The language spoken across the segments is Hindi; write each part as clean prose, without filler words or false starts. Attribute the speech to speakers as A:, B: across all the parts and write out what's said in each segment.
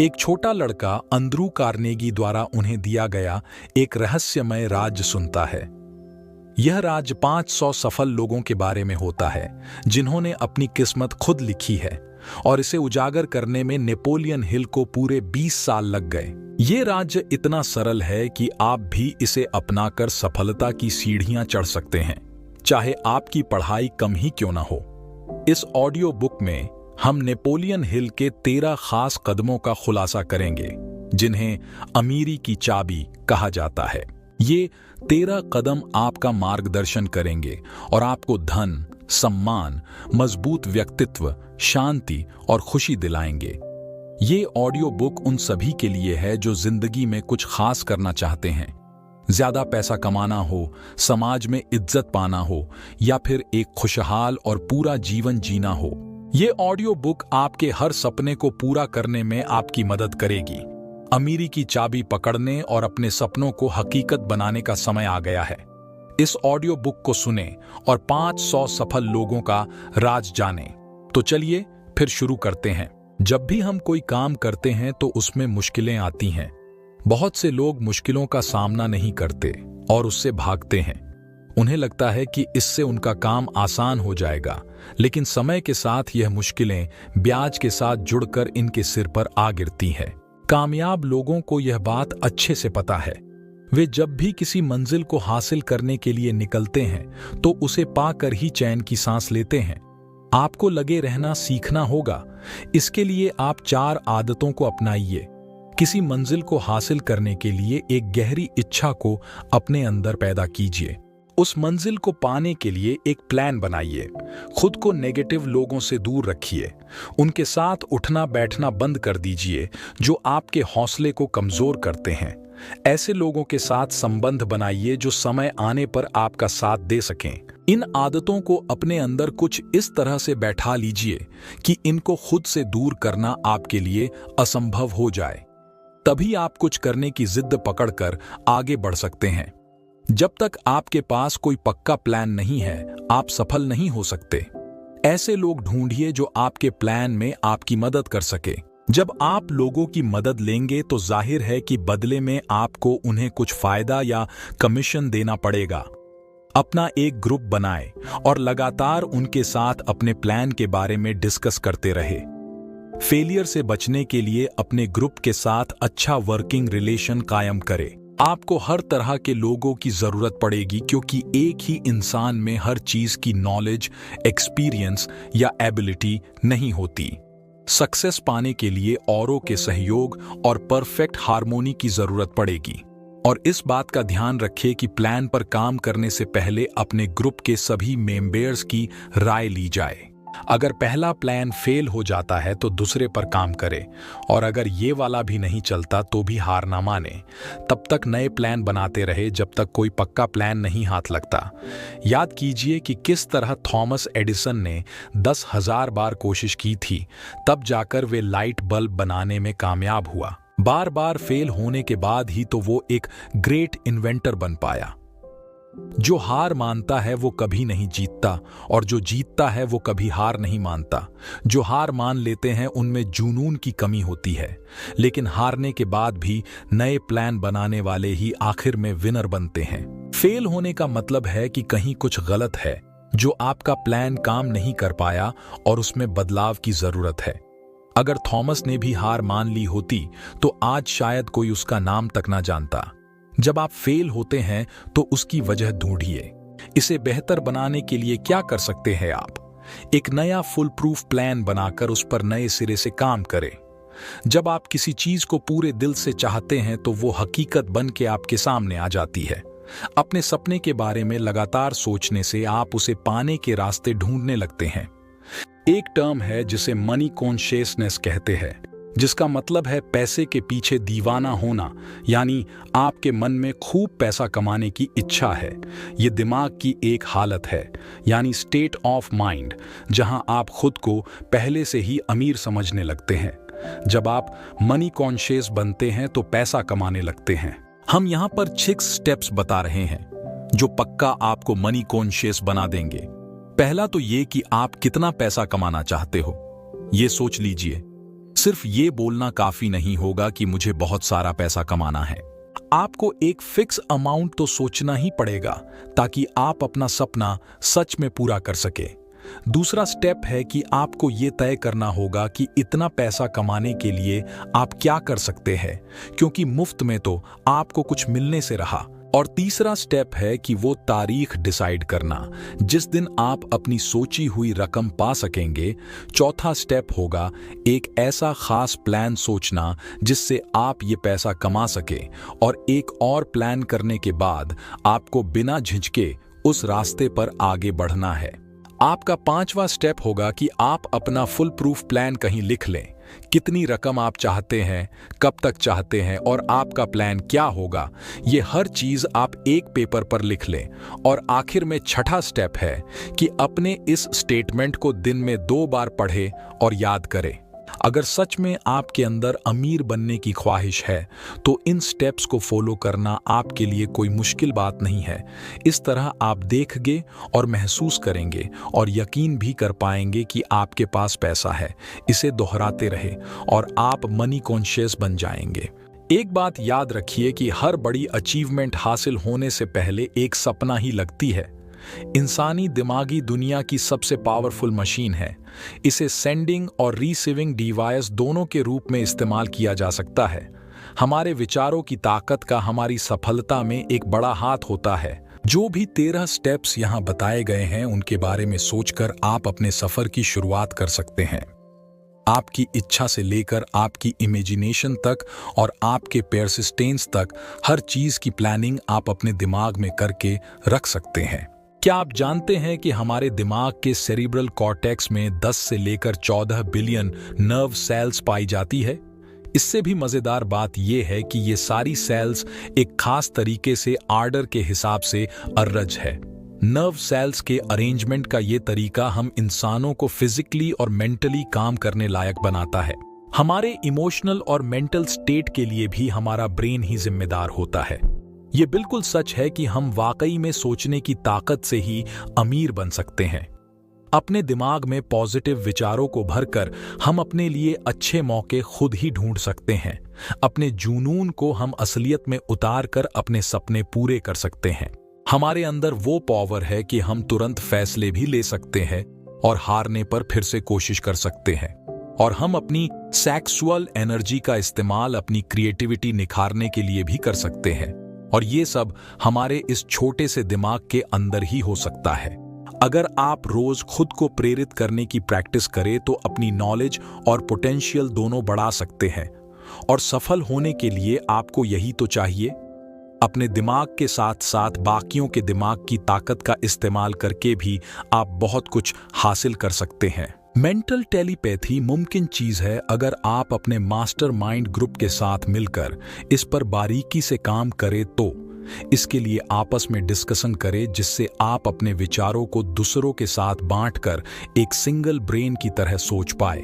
A: एक छोटा लड़का अंद्रू कार्नेगी द्वारा उन्हें दिया गया एक रहस्यमय राज्य सुनता है। यह राज्य 500 सफल लोगों के बारे में होता है जिन्होंने अपनी किस्मत खुद लिखी है, और इसे उजागर करने में नेपोलियन हिल को पूरे 20 साल लग गए। ये राज्य इतना सरल है कि आप भी इसे अपनाकर सफलता की सीढ़ियां चढ़ सकते हैं, चाहे आपकी पढ़ाई कम ही क्यों ना हो। इस ऑडियो बुक में हम नेपोलियन हिल के 13 खास कदमों का खुलासा करेंगे जिन्हें अमीरी की चाबी कहा जाता है। ये 13 कदम आपका मार्गदर्शन करेंगे और आपको धन, सम्मान, मजबूत व्यक्तित्व, शांति और खुशी दिलाएंगे। ये ऑडियो बुक उन सभी के लिए है जो जिंदगी में कुछ खास करना चाहते हैं, ज्यादा पैसा कमाना हो, समाज में इज्जत पाना हो या फिर एक खुशहाल और पूरा जीवन जीना हो। ये ऑडियो बुक आपके हर सपने को पूरा करने में आपकी मदद करेगी। अमीरी की चाबी पकड़ने और अपने सपनों को हकीकत बनाने का समय आ गया है। इस ऑडियो बुक को सुने और 500 सफल लोगों का राज जाने। तो चलिए फिर शुरू करते हैं। जब भी हम कोई काम करते हैं तो उसमें मुश्किलें आती हैं। बहुत से लोग मुश्किलों का सामना नहीं करते और उससे भागते हैं। उन्हें लगता है कि इससे उनका काम आसान हो जाएगा, लेकिन समय के साथ यह मुश्किलें ब्याज के साथ जुड़कर इनके सिर पर आ गिरती हैं। कामयाब लोगों को यह बात अच्छे से पता है। वे जब भी किसी मंजिल को हासिल करने के लिए निकलते हैं तो उसे पाकर ही चैन की सांस लेते हैं। आपको लगे रहना सीखना होगा। इसके लिए आप 4 आदतों को अपनाइए। किसी मंजिल को हासिल करने के लिए एक गहरी इच्छा को अपने अंदर पैदा कीजिए। उस मंजिल को पाने के लिए एक प्लान बनाइए। खुद को नेगेटिव लोगों से दूर रखिए। उनके साथ उठना बैठना बंद कर दीजिए जो आपके हौसले को कमजोर करते हैं। ऐसे लोगों के साथ संबंध बनाइए जो समय आने पर आपका साथ दे सकें। इन आदतों को अपने अंदर कुछ इस तरह से बैठा लीजिए कि इनको खुद से दूर करना आपके लिए असंभव हो जाए। तभी आप कुछ करने की जिद पकड़कर आगे बढ़ सकते हैं। जब तक आपके पास कोई पक्का प्लान नहीं है, आप सफल नहीं हो सकते। ऐसे लोग ढूंढिए जो आपके प्लान में आपकी मदद कर सके। जब आप लोगों की मदद लेंगे तो जाहिर है कि बदले में आपको उन्हें कुछ फायदा या कमीशन देना पड़ेगा। अपना एक ग्रुप बनाएं और लगातार उनके साथ अपने प्लान के बारे में डिस्कस करते रहे। फेलियर से बचने के लिए अपने ग्रुप के साथ अच्छा वर्किंग रिलेशन कायम करें। आपको हर तरह के लोगों की जरूरत पड़ेगी क्योंकि एक ही इंसान में हर चीज की नॉलेज, एक्सपीरियंस या एबिलिटी नहीं होती। सक्सेस पाने के लिए औरों के सहयोग और परफेक्ट हार्मोनी की जरूरत पड़ेगी। और इस बात का ध्यान रखें कि प्लान पर काम करने से पहले अपने ग्रुप के सभी मेंबर्स की राय ली जाए। अगर पहला प्लान फेल हो जाता है तो दूसरे पर काम करें, और अगर ये वाला भी नहीं चलता तो भी हार ना माने। तब तक नए प्लान बनाते रहे जब तक कोई पक्का प्लान नहीं हाथ लगता। याद कीजिए कि किस तरह थॉमस एडिसन ने 10,000 बार कोशिश की थी, तब जाकर वे लाइट बल्ब बनाने में कामयाब हुआ। बार बार फेल होने के बाद ही तो वो एक ग्रेट इन्वेंटर बन पाया। जो हार मानता है वो कभी नहीं जीतता, और जो जीतता है वो कभी हार नहीं मानता। जो हार मान लेते हैं उनमें जुनून की कमी होती है, लेकिन हारने के बाद भी नए प्लान बनाने वाले ही आखिर में विनर बनते हैं। फेल होने का मतलब है कि कहीं कुछ गलत है, जो आपका प्लान काम नहीं कर पाया और उसमें बदलाव की जरूरत है। अगर थॉमस ने भी हार मान ली होती तो आज शायद कोई उसका नाम तक ना जानता। जब आप फेल होते हैं तो उसकी वजह ढूंढिए। इसे बेहतर बनाने के लिए क्या कर सकते हैं आप? एक नया फुल प्रूफ प्लान बनाकर उस पर नए सिरे से काम करें। जब आप किसी चीज को पूरे दिल से चाहते हैं तो वो हकीकत बन के आपके सामने आ जाती है। अपने सपने के बारे में लगातार सोचने से आप उसे पाने के रास्ते ढूंढने लगते हैं। एक टर्म है जिसे मनी कॉन्शियसनेस कहते हैं, जिसका मतलब है पैसे के पीछे दीवाना होना। यानी आपके मन में खूब पैसा कमाने की इच्छा है। ये दिमाग की एक हालत है, यानी स्टेट ऑफ माइंड, जहां आप खुद को पहले से ही अमीर समझने लगते हैं। जब आप मनी कॉन्शियस बनते हैं तो पैसा कमाने लगते हैं। हम यहाँ पर 6 स्टेप्स बता रहे हैं जो पक्का आपको मनी कॉन्शियस बना देंगे। पहला तो ये कि आप कितना पैसा कमाना चाहते हो, ये सोच लीजिए। सिर्फ ये बोलना काफी नहीं होगा कि मुझे बहुत सारा पैसा कमाना है। आपको एक फिक्स अमाउंट तो सोचना ही पड़ेगा ताकि आप अपना सपना सच में पूरा कर सके। दूसरा स्टेप है कि आपको ये तय करना होगा कि इतना पैसा कमाने के लिए आप क्या कर सकते हैं, क्योंकि मुफ्त में तो आपको कुछ मिलने से रहा। और तीसरा स्टेप है कि वो तारीख डिसाइड करना जिस दिन आप अपनी सोची हुई रकम पा सकेंगे। चौथा स्टेप होगा एक ऐसा खास प्लान सोचना जिससे आप ये पैसा कमा सके, और एक और प्लान करने के बाद आपको बिना झिझके उस रास्ते पर आगे बढ़ना है। आपका पांचवा स्टेप होगा कि आप अपना फुल प्रूफ प्लान कहीं लिख लें। कितनी रकम आप चाहते हैं, कब तक चाहते हैं और आपका प्लान क्या होगा, ये हर चीज आप एक पेपर पर लिख लें। और आखिर में छठा स्टेप है कि अपने इस स्टेटमेंट को दिन में 2 बार पढ़ें और याद करें। अगर सच में आपके अंदर अमीर बनने की ख्वाहिश है तो इन स्टेप्स को फॉलो करना आपके लिए कोई मुश्किल बात नहीं है। इस तरह आप देखेंगे और महसूस करेंगे और यकीन भी कर पाएंगे कि आपके पास पैसा है। इसे दोहराते रहे और आप मनी कॉन्शियस बन जाएंगे। एक बात याद रखिए कि हर बड़ी अचीवमेंट हासिल होने से पहले एक सपना ही लगती है। इंसानी दिमागी दुनिया की सबसे पावरफुल मशीन है। इसे सेंडिंग और रिसीविंग डिवाइस दोनों के रूप में इस्तेमाल किया जा सकता है। हमारे विचारों की ताकत का हमारी सफलता में एक बड़ा हाथ होता है। जो भी 13 स्टेप्स यहाँ बताए गए हैं उनके बारे में सोचकर आप अपने सफर की शुरुआत कर सकते हैं। आपकी इच्छा से लेकर आपकी इमेजिनेशन तक और आपके परसिस्टेंस तक हर चीज की प्लानिंग आप अपने दिमाग में करके रख सकते हैं। क्या आप जानते हैं कि हमारे दिमाग के सेरिब्रल कॉर्टेक्स में 10 से लेकर 14 बिलियन नर्व सेल्स पाई जाती है? इससे भी मजेदार बात यह है कि ये सारी सेल्स एक खास तरीके से आर्डर के हिसाब से अर्रज है। नर्व सेल्स के अरेंजमेंट का ये तरीका हम इंसानों को फिजिकली और मेंटली काम करने लायक बनाता है। हमारे इमोशनल और मेंटल स्टेट के लिए भी हमारा ब्रेन ही जिम्मेदार होता है। ये बिल्कुल सच है कि हम वाकई में सोचने की ताकत से ही अमीर बन सकते हैं। अपने दिमाग में पॉजिटिव विचारों को भरकर हम अपने लिए अच्छे मौके खुद ही ढूंढ सकते हैं। अपने जुनून को हम असलियत में उतार कर अपने सपने पूरे कर सकते हैं। हमारे अंदर वो पावर है कि हम तुरंत फैसले भी ले सकते हैं और हारने पर फिर से कोशिश कर सकते हैं। और हम अपनी सेक्सुअल एनर्जी का इस्तेमाल अपनी क्रिएटिविटी निखारने के लिए भी कर सकते हैं। और ये सब हमारे इस छोटे से दिमाग के अंदर ही हो सकता है। अगर आप रोज खुद को प्रेरित करने की प्रैक्टिस करें तो अपनी नॉलेज और पोटेंशियल दोनों बढ़ा सकते हैं। और सफल होने के लिए आपको यही तो चाहिए। अपने दिमाग के साथ साथ बाकियों के दिमाग की ताकत का इस्तेमाल करके भी आप बहुत कुछ हासिल कर सकते हैं। मेंटल टेलीपैथी मुमकिन चीज है अगर आप अपने मास्टरमाइंड ग्रुप के साथ मिलकर इस पर बारीकी से काम करें तो। इसके लिए आपस में डिस्कशन करें जिससे आप अपने विचारों को दूसरों के साथ बांटकर एक सिंगल ब्रेन की तरह सोच पाए।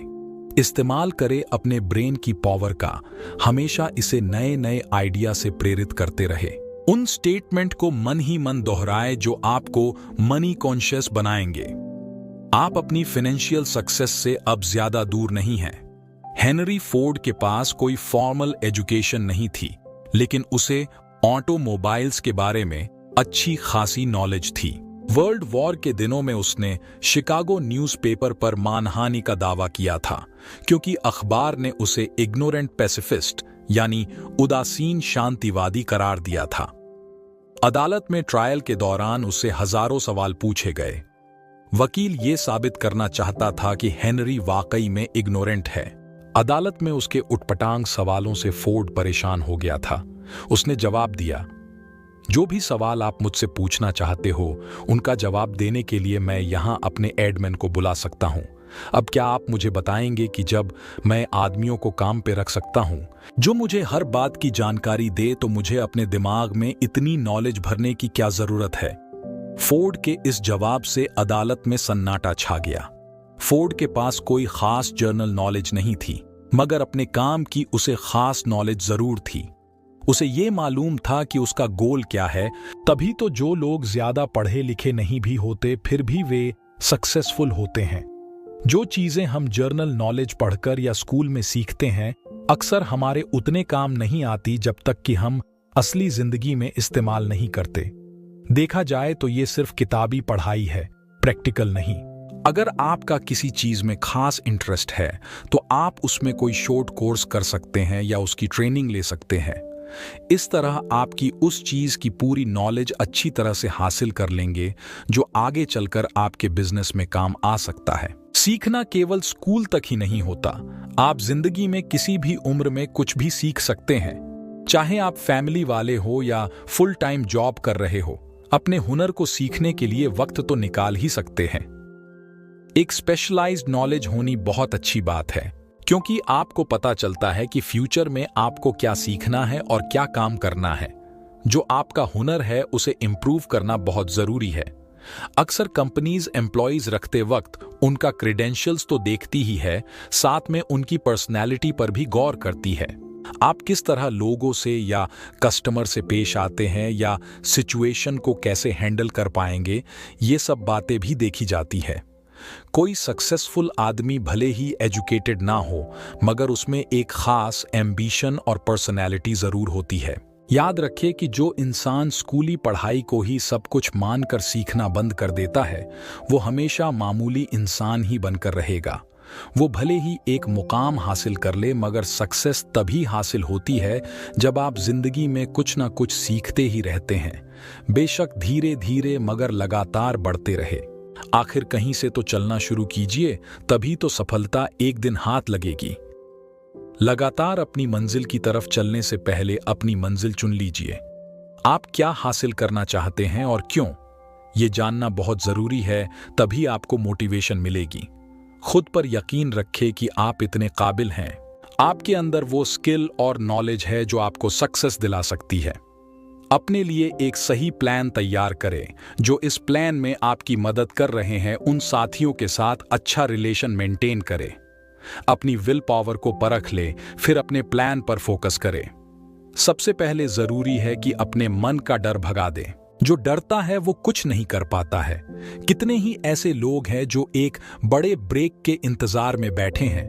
A: इस्तेमाल करें अपने ब्रेन की पावर का। हमेशा इसे नए नए आइडिया से प्रेरित करते रहे। उन स्टेटमेंट को मन ही मन दोहराएं जो आपको मनी कॉन्शियस बनाएंगे। आप अपनी फाइनेंशियल सक्सेस से अब ज्यादा दूर नहीं हैं। हेनरी फोर्ड के पास कोई फॉर्मल एजुकेशन नहीं थी, लेकिन उसे ऑटोमोबाइल्स के बारे में अच्छी खासी नॉलेज थी। वर्ल्ड वॉर के दिनों में उसने शिकागो न्यूज़पेपर पर मानहानि का दावा किया था, क्योंकि अखबार ने उसे इग्नोरेंट पैसिफिस्ट यानी उदासीन शांतिवादी करार दिया था। अदालत में ट्रायल के दौरान उससे हजारों सवाल पूछे गए। वकील ये साबित करना चाहता था कि हेनरी वाकई में इग्नोरेंट है। अदालत में उसके उटपटांग सवालों से फोर्ड परेशान हो गया था। उसने जवाब दिया, जो भी सवाल आप मुझसे पूछना चाहते हो उनका जवाब देने के लिए मैं यहां अपने एडमिन को बुला सकता हूं। अब क्या आप मुझे बताएंगे कि जब मैं आदमियों को काम पे रख सकता हूं जो मुझे हर बात की जानकारी दे, तो मुझे अपने दिमाग में इतनी नॉलेज भरने की क्या जरूरत है? फोर्ड के इस जवाब से अदालत में सन्नाटा छा गया। फोर्ड के पास कोई खास जर्नल नॉलेज नहीं थी, मगर अपने काम की उसे खास नॉलेज जरूर थी। उसे ये मालूम था कि उसका गोल क्या है। तभी तो जो लोग ज्यादा पढ़े लिखे नहीं भी होते फिर भी वे सक्सेसफुल होते हैं। जो चीजें हम जर्नल नॉलेज पढ़कर या स्कूल में सीखते हैं अक्सर हमारे उतने काम नहीं आती जब तक कि हम असली जिंदगी में इस्तेमाल नहीं करते। देखा जाए तो ये सिर्फ किताबी पढ़ाई है, प्रैक्टिकल नहीं। अगर आपका किसी चीज में खास इंटरेस्ट है तो आप उसमें कोई शॉर्ट कोर्स कर सकते हैं या उसकी ट्रेनिंग ले सकते हैं। इस तरह आपकी उस चीज की पूरी नॉलेज अच्छी तरह से हासिल कर लेंगे जो आगे चलकर आपके बिजनेस में काम आ सकता है। सीखना केवल स्कूल तक ही नहीं होता, आप जिंदगी में किसी भी उम्र में कुछ भी सीख सकते हैं। चाहे आप फैमिली वाले हो या फुल टाइम जॉब कर रहे हो, अपने हुनर को सीखने के लिए वक्त तो निकाल ही सकते हैं। एक स्पेशलाइज्ड नॉलेज होनी बहुत अच्छी बात है, क्योंकि आपको पता चलता है कि फ्यूचर में आपको क्या सीखना है और क्या काम करना है। जो आपका हुनर है उसे इम्प्रूव करना बहुत जरूरी है। अक्सर कंपनीज एम्प्लॉइज रखते वक्त उनका क्रेडेंशियल्स तो देखती ही है, साथ में उनकी पर्सनैलिटी पर भी गौर करती है। आप किस तरह लोगों से या कस्टमर से पेश आते हैं या सिचुएशन को कैसे हैंडल कर पाएंगे, ये सब बातें भी देखी जाती है। कोई सक्सेसफुल आदमी भले ही एजुकेटेड ना हो, मगर उसमें एक खास एम्बिशन और पर्सनैलिटी जरूर होती है। याद रखिए कि जो इंसान स्कूली पढ़ाई को ही सब कुछ मानकर सीखना बंद कर देता है, वो हमेशा मामूली इंसान ही बनकर रहेगा। वो भले ही एक मुकाम हासिल कर ले, मगर सक्सेस तभी हासिल होती है जब आप जिंदगी में कुछ ना कुछ सीखते ही रहते हैं। बेशक धीरे धीरे मगर लगातार बढ़ते रहे। आखिर कहीं से तो चलना शुरू कीजिए, तभी तो सफलता एक दिन हाथ लगेगी। लगातार अपनी मंजिल की तरफ चलने से पहले अपनी मंजिल चुन लीजिए। आप क्या हासिल करना चाहते हैं और क्यों, ये जानना बहुत जरूरी है, तभी आपको मोटिवेशन मिलेगी। खुद पर यकीन रखें कि आप इतने काबिल हैं। आपके अंदर वो स्किल और नॉलेज है जो आपको सक्सेस दिला सकती है। अपने लिए एक सही प्लान तैयार करें। जो इस प्लान में आपकी मदद कर रहे हैं, उन साथियों के साथ अच्छा रिलेशन मेंटेन करें। अपनी विल पावर को परख ले, फिर अपने प्लान पर फोकस करें। सबसे पहले जरूरी है कि अपने मन का डर भगा दें। जो डरता है वो कुछ नहीं कर पाता है। कितने ही ऐसे लोग हैं जो एक बड़े ब्रेक के इंतजार में बैठे हैं।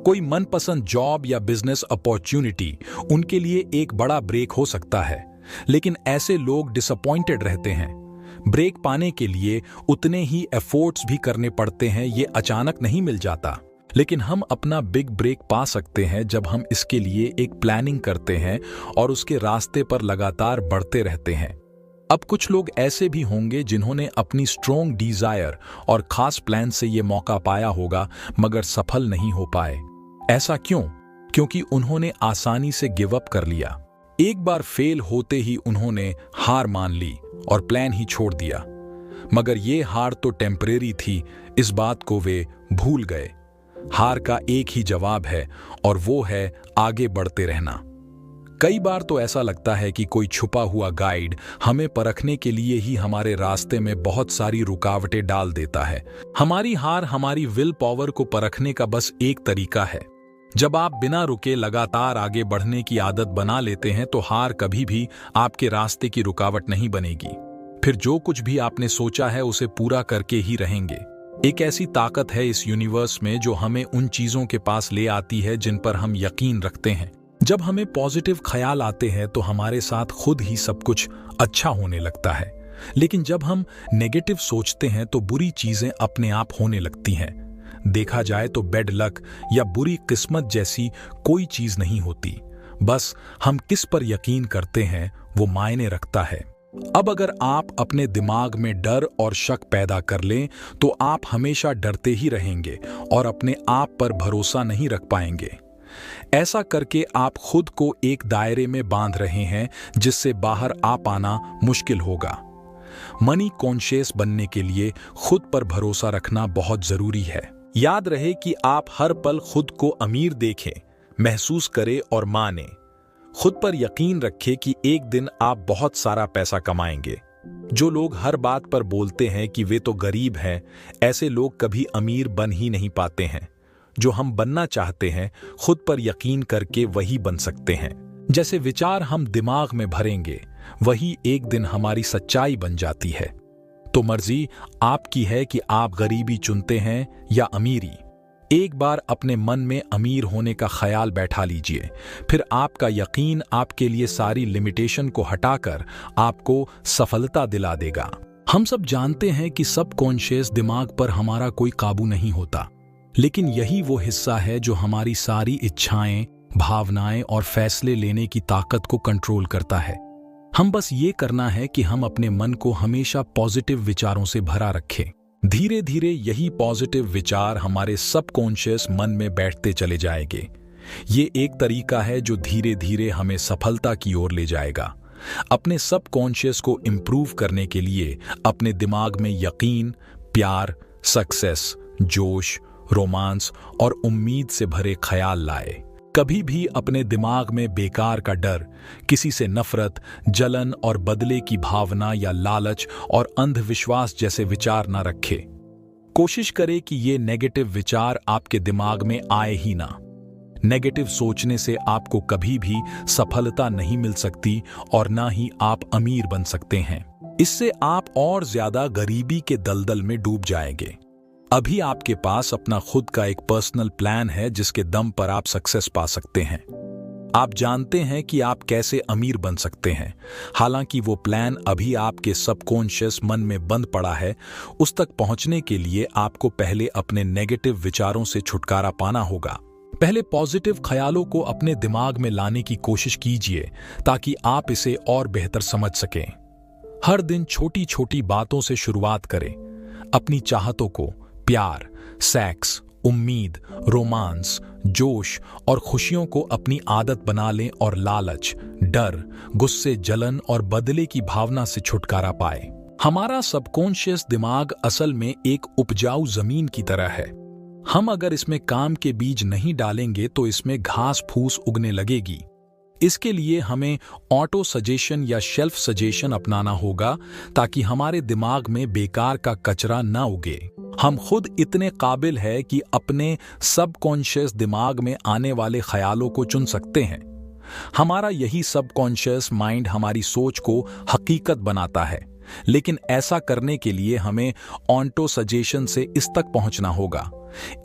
A: कोई मनपसंद जॉब या बिजनेस अपॉर्चुनिटी उनके लिए एक बड़ा ब्रेक हो सकता है, लेकिन ऐसे लोग डिसअपॉइंटेड रहते हैं। ब्रेक पाने के लिए उतने ही एफर्ट्स भी करने पड़ते हैं, ये अचानक नहीं मिल जाता। लेकिन हम अपना बिग ब्रेक पा सकते हैं जब हम इसके लिए एक प्लानिंग करते हैं और उसके रास्ते पर लगातार बढ़ते रहते हैं। अब कुछ लोग ऐसे भी होंगे जिन्होंने अपनी स्ट्रॉन्ग डिजायर और खास प्लान से ये मौका पाया होगा, मगर सफल नहीं हो पाए। ऐसा क्यों? क्योंकि उन्होंने आसानी से गिव अप कर लिया। एक बार फेल होते ही उन्होंने हार मान ली और प्लान ही छोड़ दिया। मगर ये हार तो टेम्परेरी थी, इस बात को वे भूल गए। हार का एक ही जवाब है और वो है आगे बढ़ते रहना। कई बार तो ऐसा लगता है कि कोई छुपा हुआ गाइड हमें परखने के लिए ही हमारे रास्ते में बहुत सारी रुकावटें डाल देता है। हमारी हार हमारी विल पावर को परखने का बस एक तरीका है। जब आप बिना रुके लगातार आगे बढ़ने की आदत बना लेते हैं तो हार कभी भी आपके रास्ते की रुकावट नहीं बनेगी। फिर जो कुछ भी आपने सोचा है उसे पूरा करके ही रहेंगे। एक ऐसी ताकत है इस यूनिवर्स में जो हमें उन चीजों के पास ले आती है जिन पर हम यकीन रखते हैं। जब हमें पॉजिटिव ख्याल आते हैं तो हमारे साथ खुद ही सब कुछ अच्छा होने लगता है, लेकिन जब हम नेगेटिव सोचते हैं तो बुरी चीजें अपने आप होने लगती हैं। देखा जाए तो बैड लक या बुरी किस्मत जैसी कोई चीज नहीं होती, बस हम किस पर यकीन करते हैं वो मायने रखता है। अब अगर आप अपने दिमाग में डर और शक पैदा कर लें तो आप हमेशा डरते ही रहेंगे और अपने आप पर भरोसा नहीं रख पाएंगे। ऐसा करके आप खुद को एक दायरे में बांध रहे हैं जिससे बाहर आ पाना मुश्किल होगा। मनी कॉन्शियस बनने के लिए खुद पर भरोसा रखना बहुत जरूरी है। याद रहे कि आप हर पल खुद को अमीर देखें, महसूस करें और माने। खुद पर यकीन रखें कि एक दिन आप बहुत सारा पैसा कमाएंगे। जो लोग हर बात पर बोलते हैं कि वे तो गरीब हैं, ऐसे लोग कभी अमीर बन ही नहीं पाते हैं। जो हम बनना चाहते हैं, खुद पर यकीन करके वही बन सकते हैं। जैसे विचार हम दिमाग में भरेंगे, वही एक दिन हमारी सच्चाई बन जाती है। तो मर्जी आपकी है कि आप गरीबी चुनते हैं या अमीरी। एक बार अपने मन में अमीर होने का ख्याल बैठा लीजिए, फिर आपका यकीन आपके लिए सारी लिमिटेशन को हटाकर आपको सफलता दिला देगा। हम सब जानते हैं कि सबकॉन्शियस दिमाग पर हमारा कोई काबू नहीं होता, लेकिन यही वो हिस्सा है जो हमारी सारी इच्छाएं, भावनाएं और फैसले लेने की ताकत को कंट्रोल करता है। हम बस ये करना है कि हम अपने मन को हमेशा पॉजिटिव विचारों से भरा रखें। धीरे धीरे यही पॉजिटिव विचार हमारे सबकॉन्शियस मन में बैठते चले जाएंगे। ये एक तरीका है जो धीरे धीरे हमें सफलता की ओर ले जाएगा। अपने सबकॉन्शियस को इम्प्रूव करने के लिए अपने दिमाग में यकीन, प्यार, सक्सेस, जोश, रोमांस और उम्मीद से भरे ख्याल लाए। कभी भी अपने दिमाग में बेकार का डर, किसी से नफरत, जलन और बदले की भावना या लालच और अंधविश्वास जैसे विचार न रखे। कोशिश करें कि ये नेगेटिव विचार आपके दिमाग में आए ही ना। नेगेटिव सोचने से आपको कभी भी सफलता नहीं मिल सकती और ना ही आप अमीर बन सकते हैं। इससे आप और ज्यादा गरीबी के दलदल में डूब जाएंगे। अभी आपके पास अपना खुद का एक पर्सनल प्लान है जिसके दम पर आप सक्सेस पा सकते हैं। आप जानते हैं कि आप कैसे अमीर बन सकते हैं। हालांकि वो प्लान अभी आपके सबकॉन्शियस मन में बंद पड़ा है। उस तक पहुंचने के लिए आपको पहले अपने नेगेटिव विचारों से छुटकारा पाना होगा। पहले पॉजिटिव ख्यालों को अपने दिमाग में लाने की कोशिश कीजिए ताकि आप इसे और बेहतर समझ सकें। हर दिन छोटी छोटी बातों से शुरुआत करें। अपनी चाहतों को, प्यार, सेक्स, उम्मीद, रोमांस, जोश और खुशियों को अपनी आदत बना लें और लालच, डर, गुस्से, जलन और बदले की भावना से छुटकारा पाए। हमारा सबकॉन्शियस दिमाग असल में एक उपजाऊ जमीन की तरह है। हम अगर इसमें काम के बीज नहीं डालेंगे तो इसमें घास फूस उगने लगेगी। इसके लिए हमें ऑटो सजेशन या शेल्फ सजेशन अपनाना होगा ताकि हमारे दिमाग में बेकार का कचरा ना उगे। हम खुद इतने काबिल है कि अपने सबकॉन्शियस दिमाग में आने वाले ख्यालों को चुन सकते हैं। हमारा यही सबकॉन्शियस माइंड हमारी सोच को हकीकत बनाता है, लेकिन ऐसा करने के लिए हमें ऑटो सजेशन से इस तक पहुंचना होगा।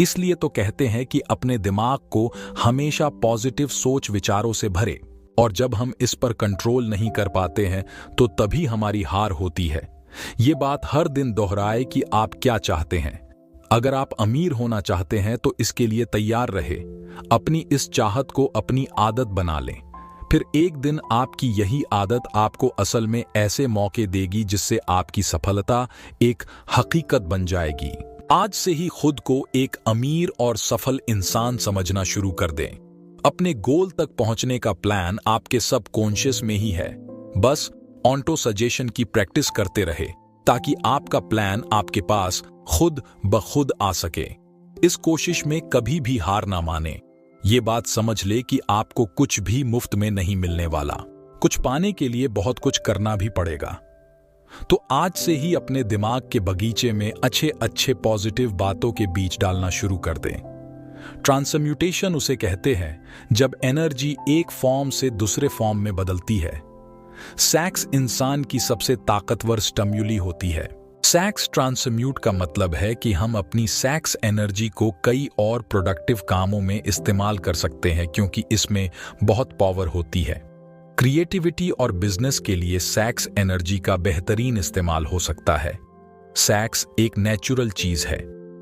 A: इसलिए तो कहते हैं कि अपने दिमाग को हमेशा पॉजिटिव सोच विचारों से भरे, और जब हम इस पर कंट्रोल नहीं कर पाते हैं तो तभी हमारी हार होती है। ये बात हर दिन दोहराए कि आप क्या चाहते हैं। अगर आप अमीर होना चाहते हैं तो इसके लिए तैयार रहे। अपनी इस चाहत को अपनी आदत बना लें। फिर एक दिन आपकी यही आदत आपको असल में ऐसे मौके देगी जिससे आपकी सफलता एक हकीकत बन जाएगी। आज से ही खुद को एक अमीर और सफल इंसान समझना शुरू कर दें। अपने गोल तक पहुंचने का प्लान आपके सबकॉन्शियस में ही है। बस ऑटो सजेशन की प्रैक्टिस करते रहे ताकि आपका प्लान आपके पास खुद ब खुद आ सके। इस कोशिश में कभी भी हार ना माने। ये बात समझ ले कि आपको कुछ भी मुफ्त में नहीं मिलने वाला। कुछ पाने के लिए बहुत कुछ करना भी पड़ेगा। तो आज से ही अपने दिमाग के बगीचे में अच्छे अच्छे पॉजिटिव बातों के बीज डालना शुरू कर दें। ट्रांसम्यूटेशन उसे कहते हैं जब एनर्जी एक फॉर्म से दूसरे फॉर्म में बदलती है। सेक्स इंसान की सबसे ताकतवर स्टिम्युली होती है। सेक्स ट्रांसम्यूट का मतलब है कि हम अपनी सेक्स एनर्जी को कई और प्रोडक्टिव कामों में इस्तेमाल कर सकते हैं क्योंकि इसमें बहुत पावर होती है। क्रिएटिविटी और बिजनेस के लिए सेक्स एनर्जी का बेहतरीन इस्तेमाल हो सकता है। सेक्स एक नेचुरल चीज है।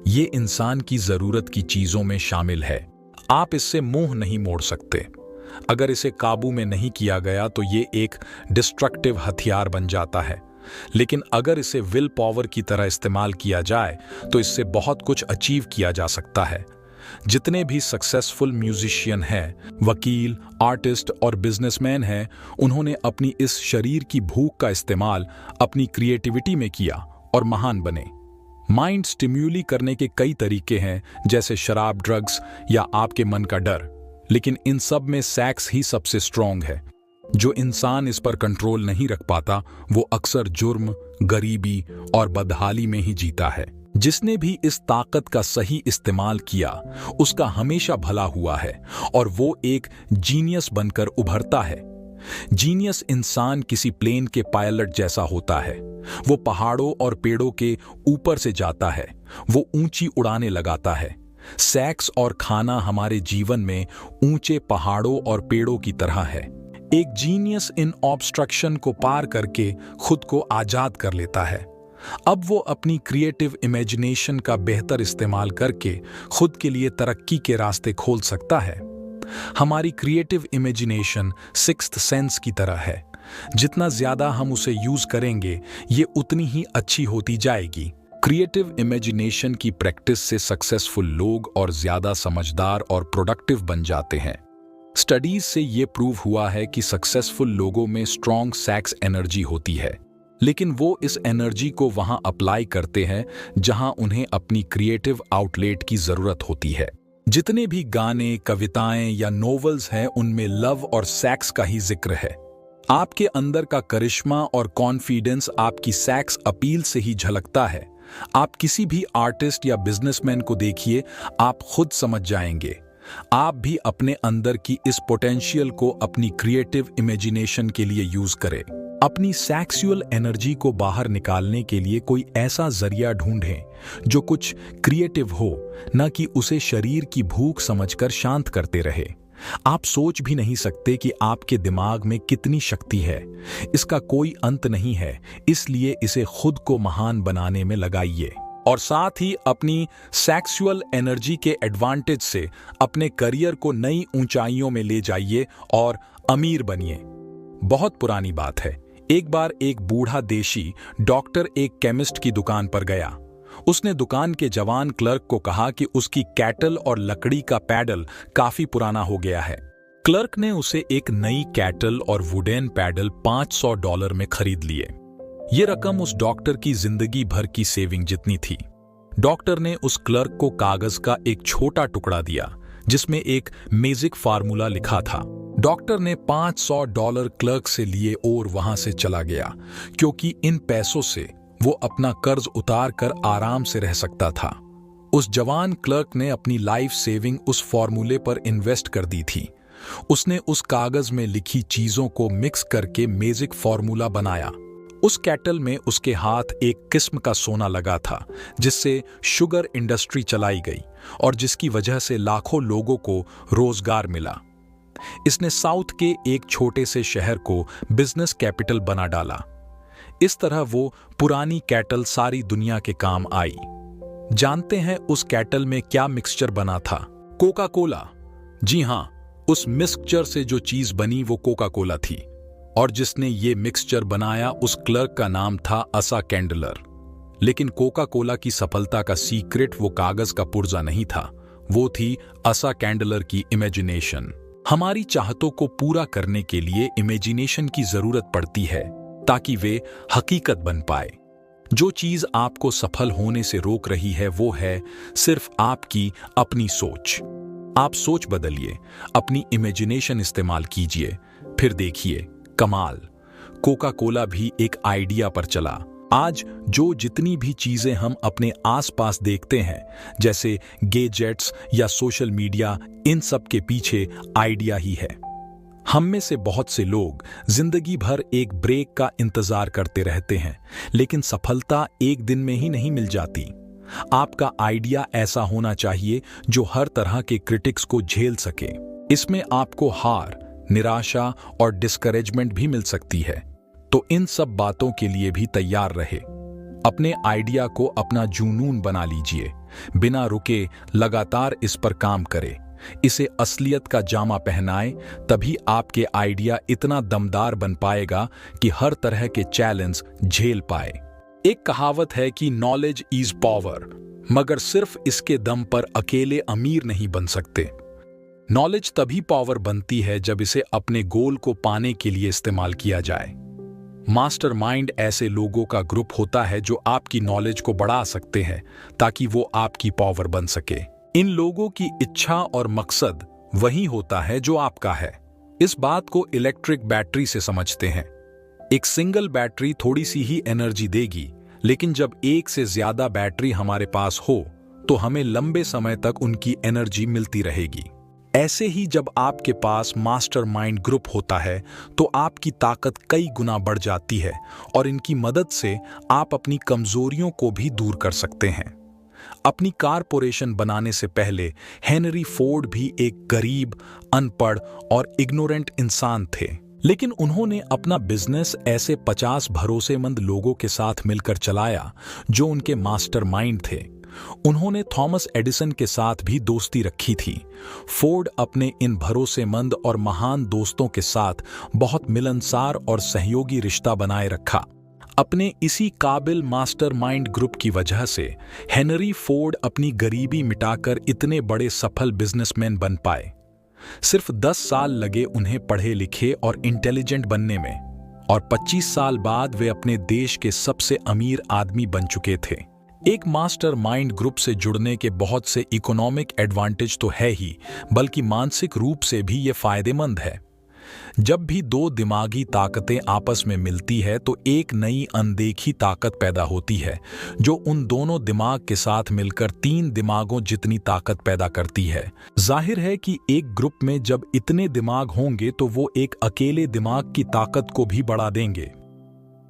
A: ये इंसान की जरूरत की चीजों में शामिल है। आप इससे मुंह नहीं मोड़ सकते। अगर इसे काबू में नहीं किया गया तो ये एक डिस्ट्रक्टिव हथियार बन जाता है, लेकिन अगर इसे विल पावर की तरह इस्तेमाल किया जाए तो इससे बहुत कुछ अचीव किया जा सकता है। जितने भी सक्सेसफुल म्यूजिशियन हैं, वकील, आर्टिस्ट और बिजनेसमैन हैं, उन्होंने अपनी इस शरीर की भूख का इस्तेमाल अपनी क्रिएटिविटी में किया और महान बने। माइंड स्टिम्यूली करने के कई तरीके हैं, जैसे शराब, ड्रग्स या आपके मन का डर, लेकिन इन सब में सेक्स ही सबसे स्ट्रॉन्ग है। जो इंसान इस पर कंट्रोल नहीं रख पाता वो अक्सर जुर्म, गरीबी और बदहाली में ही जीता है। जिसने भी इस ताकत का सही इस्तेमाल किया उसका हमेशा भला हुआ है और वो एक जीनियस बनकर उभरता है। जीनियस इंसान किसी प्लेन के पायलट जैसा होता है। वो पहाड़ों और पेड़ों के ऊपर से जाता है, वो ऊंची उड़ानें लगाता है। सेक्स और खाना हमारे जीवन में ऊंचे पहाड़ों और पेड़ों की तरह है। एक जीनियस इन ऑब्स्ट्रक्शन को पार करके खुद को आजाद कर लेता है। अब वो अपनी क्रिएटिव इमेजिनेशन का बेहतर इस्तेमाल करके खुद के लिए तरक्की के रास्ते खोल सकता है। हमारी क्रिएटिव इमेजिनेशन सिक्स्थ सेंस की तरह है। जितना ज्यादा हम उसे यूज करेंगे, ये उतनी ही अच्छी होती जाएगी। क्रिएटिव इमेजिनेशन की प्रैक्टिस से सक्सेसफुल लोग और ज्यादा समझदार और प्रोडक्टिव बन जाते हैं। स्टडीज से ये प्रूव हुआ है कि सक्सेसफुल लोगों में स्ट्रॉन्ग सेक्स एनर्जी होती है, लेकिन वो इस एनर्जी को वहां अप्लाई करते हैं जहां उन्हें अपनी क्रिएटिव आउटलेट की जरूरत होती है। जितने भी गाने, कविताएं या नॉवेल्स हैं, उनमें लव और सेक्स का ही जिक्र है। आपके अंदर का करिश्मा और कॉन्फिडेंस आपकी सेक्स अपील से ही झलकता है। आप किसी भी आर्टिस्ट या बिजनेसमैन को देखिए, आप खुद समझ जाएंगे। आप भी अपने अंदर की इस पोटेंशियल को अपनी क्रिएटिव इमेजिनेशन के लिए यूज करें। अपनी सेक्सुअल एनर्जी को बाहर निकालने के लिए कोई ऐसा जरिया ढूंढें जो कुछ क्रिएटिव हो, न कि उसे शरीर की भूख समझकर शांत करते रहे। आप सोच भी नहीं सकते कि आपके दिमाग में कितनी शक्ति है। इसका कोई अंत नहीं है, इसलिए इसे खुद को महान बनाने में लगाइए और साथ ही अपनी सेक्सुअल एनर्जी के एडवांटेज से अपने करियर को नई ऊंचाइयों में ले जाइए और अमीर बनिए। बहुत पुरानी बात है। एक बार एक बूढ़ा देशी डॉक्टर एक केमिस्ट की दुकान पर गया। उसने दुकान के जवान क्लर्क को कहा कि उसकी कैटल और लकड़ी का पैडल काफी पुराना हो गया है। क्लर्क ने उसे एक नई कैटल और वुडन पैडल $500 में खरीद लिए। ये रकम उस डॉक्टर की जिंदगी भर की सेविंग जितनी थी। डॉक्टर ने उस क्लर्क को कागज का एक छोटा टुकड़ा दिया जिसमें एक मैजिक फार्मूला लिखा था। डॉक्टर ने $500 क्लर्क से लिए और वहां से चला गया, क्योंकि इन पैसों से वो अपना कर्ज उतार कर आराम से रह सकता था। उस जवान क्लर्क ने अपनी लाइफ सेविंग उस फॉर्मूले पर इन्वेस्ट कर दी थी। उसने उस कागज में लिखी चीजों को मिक्स करके मैजिक फॉर्मूला बनाया। उस कैटल में उसके हाथ एक किस्म का सोना लगा था जिससे शुगर इंडस्ट्री चलाई गई और जिसकी वजह से लाखों लोगों को रोजगार मिला। इसने साउथ के एक छोटे से शहर को बिजनेस कैपिटल बना डाला। इस तरह वो पुरानी कैटल सारी दुनिया के काम आई। जानते हैं उस कैटल में क्या मिक्सचर बना था? Coca Cola. जी हां, उस मिक्सचर से जो चीज बनी वो कोका कोला थी, और जिसने ये मिक्सचर बनाया उस क्लर्क का नाम था असा कैंडलर। लेकिन कोका कोला की सफलता का सीक्रेट वो कागज का पुर्जा नहीं था, वो थी असा कैंडलर की इमेजिनेशन। हमारी चाहतों को पूरा करने के लिए इमेजिनेशन की जरूरत पड़ती है ताकि वे हकीकत बन पाए। जो चीज आपको सफल होने से रोक रही है वो है सिर्फ आपकी अपनी सोच। आप सोच बदलिए, अपनी इमेजिनेशन इस्तेमाल कीजिए, फिर देखिए कमाल। कोका कोला भी एक आइडिया पर चला। आज जो जितनी भी चीजें हम अपने आसपास देखते हैं, जैसे गैजेट्स या सोशल मीडिया, इन सब के पीछे आइडिया ही है। हम में से बहुत से लोग जिंदगी भर एक ब्रेक का इंतजार करते रहते हैं, लेकिन सफलता एक दिन में ही नहीं मिल जाती। आपका आइडिया ऐसा होना चाहिए जो हर तरह के क्रिटिक्स को झेल सके। इसमें आपको हार, निराशा और डिस्करेजमेंट भी मिल सकती है, तो इन सब बातों के लिए भी तैयार रहे। अपने आइडिया को अपना जुनून बना लीजिए, बिना रुके लगातार इस पर काम करें, इसे असलियत का जामा पहनाए, तभी आपके आइडिया इतना दमदार बन पाएगा कि हर तरह के चैलेंज झेल पाए। एक कहावत है कि नॉलेज इज पावर, मगर सिर्फ इसके दम पर अकेले अमीर नहीं बन सकते। नॉलेज तभी पावर बनती है जब इसे अपने गोल को पाने के लिए इस्तेमाल किया जाए। मास्टरमाइंड ऐसे लोगों का ग्रुप होता है जो आपकी नॉलेज को बढ़ा सकते हैं ताकि वो आपकी पावर बन सके। इन लोगों की इच्छा और मकसद वही होता है जो आपका है। इस बात को इलेक्ट्रिक बैटरी से समझते हैं। एक सिंगल बैटरी थोड़ी सी ही एनर्जी देगी, लेकिन जब एक से ज्यादा बैटरी हमारे पास हो तो हमें लंबे समय तक उनकी एनर्जी मिलती रहेगी। ऐसे ही जब आपके पास मास्टरमाइंड ग्रुप होता है तो आपकी ताकत कई गुना बढ़ जाती है और इनकी मदद से आप अपनी कमजोरियों को भी दूर कर सकते हैं। अपनी कारपोरेशन बनाने से पहले हेनरी फोर्ड भी एक गरीब, अनपढ़ और इग्नोरेंट इंसान थे, लेकिन उन्होंने अपना बिजनेस ऐसे 50 भरोसेमंद लोगों के साथ मिलकर चलाया जो उनके मास्टरमाइंड थे। उन्होंने थॉमस एडिसन के साथ भी दोस्ती रखी थी। फोर्ड अपने इन भरोसेमंद और महान दोस्तों के साथ बहुत मिलनसार और सहयोगी रिश्ता बनाए रखा। अपने इसी काबिल मास्टरमाइंड ग्रुप की वजह से हेनरी फोर्ड अपनी गरीबी मिटाकर इतने बड़े सफल बिजनेसमैन बन पाए। सिर्फ 10 साल लगे उन्हें पढ़े लिखे और इंटेलिजेंट बनने में, और 25 साल बाद वे अपने देश के सबसे अमीर आदमी बन चुके थे। एक मास्टरमाइंड ग्रुप से जुड़ने के बहुत से इकोनॉमिक एडवांटेज तो है ही, बल्कि मानसिक रूप से भी ये फायदेमंद है। जब भी दो दिमागी ताकतें आपस में मिलती है तो एक नई अनदेखी ताकत पैदा होती है, जो उन दोनों दिमाग के साथ मिलकर 3 दिमागों जितनी ताकत पैदा करती है। जाहिर है कि एक ग्रुप में जब इतने दिमाग होंगे तो वो एक अकेले दिमाग की ताकत को भी बढ़ा देंगे।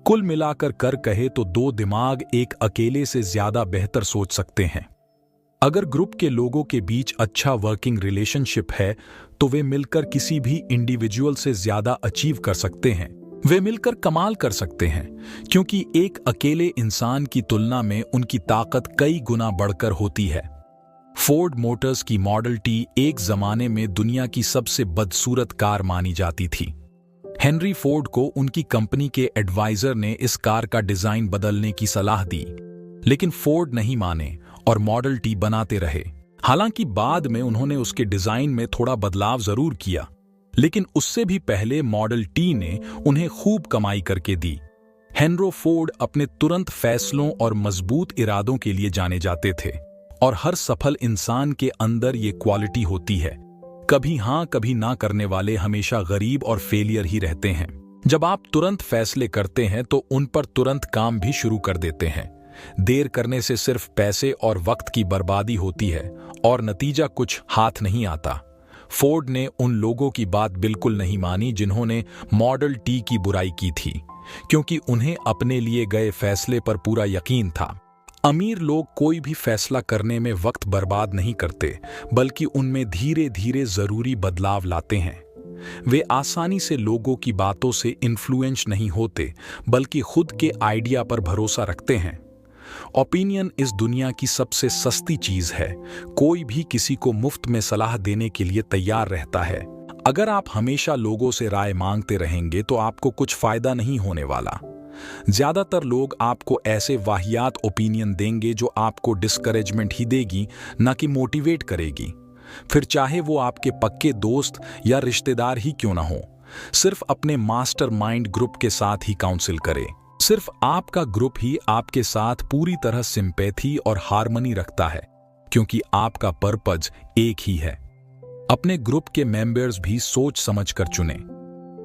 A: कुल मिलाकर कहे तो 2 दिमाग एक अकेले से ज्यादा बेहतर सोच सकते हैं। अगर ग्रुप के लोगों के बीच अच्छा वर्किंग रिलेशनशिप है तो वे मिलकर किसी भी इंडिविजुअल से ज्यादा अचीव कर सकते हैं। वे मिलकर कमाल कर सकते हैं, क्योंकि एक अकेले इंसान की तुलना में उनकी ताकत कई गुना बढ़कर होती है। फोर्ड मोटर्स की मॉडल टी एक जमाने में दुनिया की सबसे बदसूरत कार मानी जाती थी। हेनरी फोर्ड को उनकी कंपनी के एडवाइजर ने इस कार का डिजाइन बदलने की सलाह दी, लेकिन फोर्ड नहीं माने और मॉडल टी बनाते रहे। हालांकि बाद में उन्होंने उसके डिजाइन में थोड़ा बदलाव जरूर किया, लेकिन उससे भी पहले मॉडल टी ने उन्हें खूब कमाई करके दी। हेनरी फोर्ड अपने तुरंत फैसलों और मजबूत इरादों के लिए जाने जाते थे, और हर सफल इंसान के अंदर ये क्वालिटी होती है। कभी हां कभी ना करने वाले हमेशा गरीब और फेलियर ही रहते हैं। जब आप तुरंत फैसले करते हैं तो उन पर तुरंत काम भी शुरू कर देते हैं। देर करने से सिर्फ पैसे और वक्त की बर्बादी होती है और नतीजा कुछ हाथ नहीं आता। फोर्ड ने उन लोगों की बात बिल्कुल नहीं मानी जिन्होंने मॉडल टी की बुराई की थी, क्योंकि उन्हें अपने लिए गए फैसले पर पूरा यकीन था। अमीर लोग कोई भी फैसला करने में वक्त बर्बाद नहीं करते, बल्कि उनमें धीरे धीरे जरूरी बदलाव लाते हैं। वे आसानी से लोगों की बातों से इन्फ्लुएंस नहीं होते, बल्कि खुद के आइडिया पर भरोसा रखते हैं। ओपिनियन इस दुनिया की सबसे सस्ती चीज है। कोई भी किसी को मुफ्त में सलाह देने के लिए तैयार रहता है। अगर आप हमेशा लोगों से राय मांगते रहेंगे तो आपको कुछ फायदा नहीं होने वाला। ज्यादातर लोग आपको ऐसे वाहियात ओपिनियन देंगे जो आपको डिस्करेजमेंट ही देगी, ना कि मोटिवेट करेगी। फिर चाहे वो आपके पक्के दोस्त या रिश्तेदार ही क्यों ना हो, सिर्फ अपने मास्टरमाइंड ग्रुप के साथ ही काउंसिल करें। सिर्फ आपका ग्रुप ही आपके साथ पूरी तरह सिंपैथी और हार्मनी रखता है, क्योंकि आपका पर्पज एक ही है। अपने ग्रुप के मेंबर्स भी सोच समझ कर चुनें।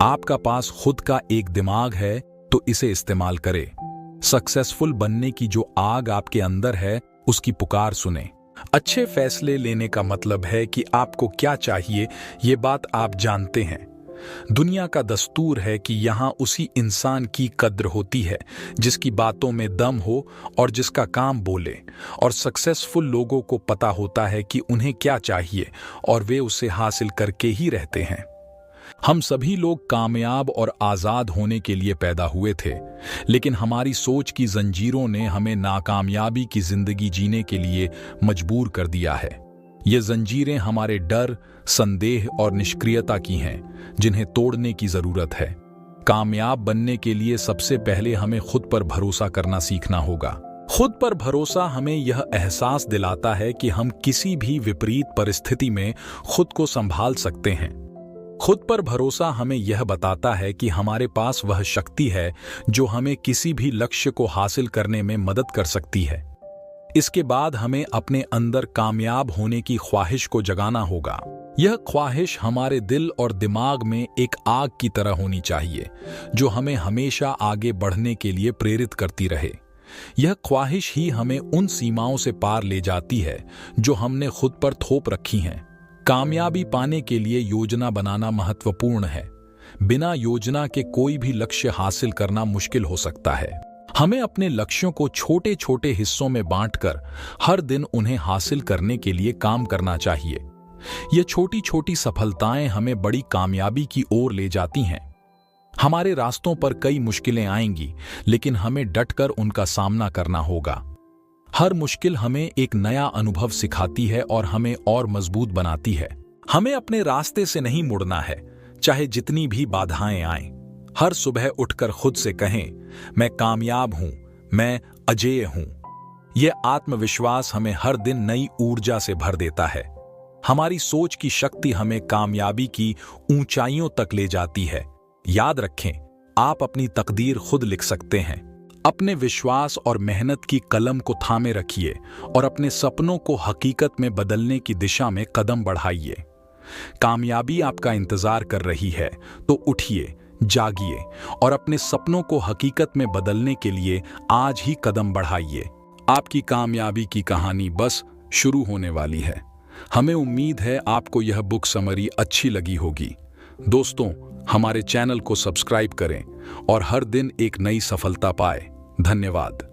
A: आपका पास खुद का एक दिमाग है तो इसे इस्तेमाल करें। सक्सेसफुल बनने की जो आग आपके अंदर है उसकी पुकार सुने। अच्छे फैसले लेने का मतलब है कि आपको क्या चाहिए ये बात आप जानते हैं। दुनिया का दस्तूर है कि यहाँ उसी इंसान की कद्र होती है जिसकी बातों में दम हो और जिसका काम बोले, और सक्सेसफुल लोगों को पता होता है कि उन्हें क्या चाहिए और वे उसे हासिल करके ही रहते हैं। हम सभी लोग कामयाब और आजाद होने के लिए पैदा हुए थे, लेकिन हमारी सोच की जंजीरों ने हमें नाकामयाबी की जिंदगी जीने के लिए मजबूर कर दिया है। ये जंजीरें हमारे डर, संदेह और निष्क्रियता की हैं, जिन्हें तोड़ने की जरूरत है। कामयाब बनने के लिए सबसे पहले हमें खुद पर भरोसा करना सीखना होगा। खुद पर भरोसा हमें यह एहसास दिलाता है कि हम किसी भी विपरीत परिस्थिति में खुद को संभाल सकते हैं। खुद पर भरोसा हमें यह बताता है कि हमारे पास वह शक्ति है जो हमें किसी भी लक्ष्य को हासिल करने में मदद कर सकती है। इसके बाद हमें अपने अंदर कामयाब होने की ख्वाहिश को जगाना होगा। यह ख्वाहिश हमारे दिल और दिमाग में एक आग की तरह होनी चाहिए, जो हमें हमेशा आगे बढ़ने के लिए प्रेरित करती रहे। यह ख्वाहिश ही हमें उन सीमाओं से पार ले जाती है जो हमने खुद पर थोप रखी हैं। कामयाबी पाने के लिए योजना बनाना महत्वपूर्ण है। बिना योजना के कोई भी लक्ष्य हासिल करना मुश्किल हो सकता है। हमें अपने लक्ष्यों को छोटे छोटे हिस्सों में बांटकर हर दिन उन्हें हासिल करने के लिए काम करना चाहिए। ये छोटी छोटी सफलताएं हमें बड़ी कामयाबी की ओर ले जाती हैं। हमारे रास्तों पर कई मुश्किलें आएंगी, लेकिन हमें डटकर उनका सामना करना होगा। हर मुश्किल हमें एक नया अनुभव सिखाती है और हमें और मजबूत बनाती है। हमें अपने रास्ते से नहीं मुड़ना है, चाहे जितनी भी बाधाएं आएं। हर सुबह उठकर खुद से कहें, मैं कामयाब हूं, मैं अजेय हूं। यह आत्मविश्वास हमें हर दिन नई ऊर्जा से भर देता है। हमारी सोच की शक्ति हमें कामयाबी की ऊंचाइयों तक ले जाती है। याद रखें, आप अपनी तकदीर खुद लिख सकते हैं। अपने विश्वास और मेहनत की कलम को थामे रखिए और अपने सपनों को हकीकत में बदलने की दिशा में कदम बढ़ाइए। कामयाबी आपका इंतजार कर रही है, तो उठिए, जागिए और अपने सपनों को हकीकत में बदलने के लिए आज ही कदम बढ़ाइए। आपकी कामयाबी की कहानी बस शुरू होने वाली है। हमें उम्मीद है आपको यह बुक समरी अच्छी लगी होगी। दोस्तों, हमारे चैनल को सब्सक्राइब करें और हर दिन एक नई सफलता पाएं। धन्यवाद।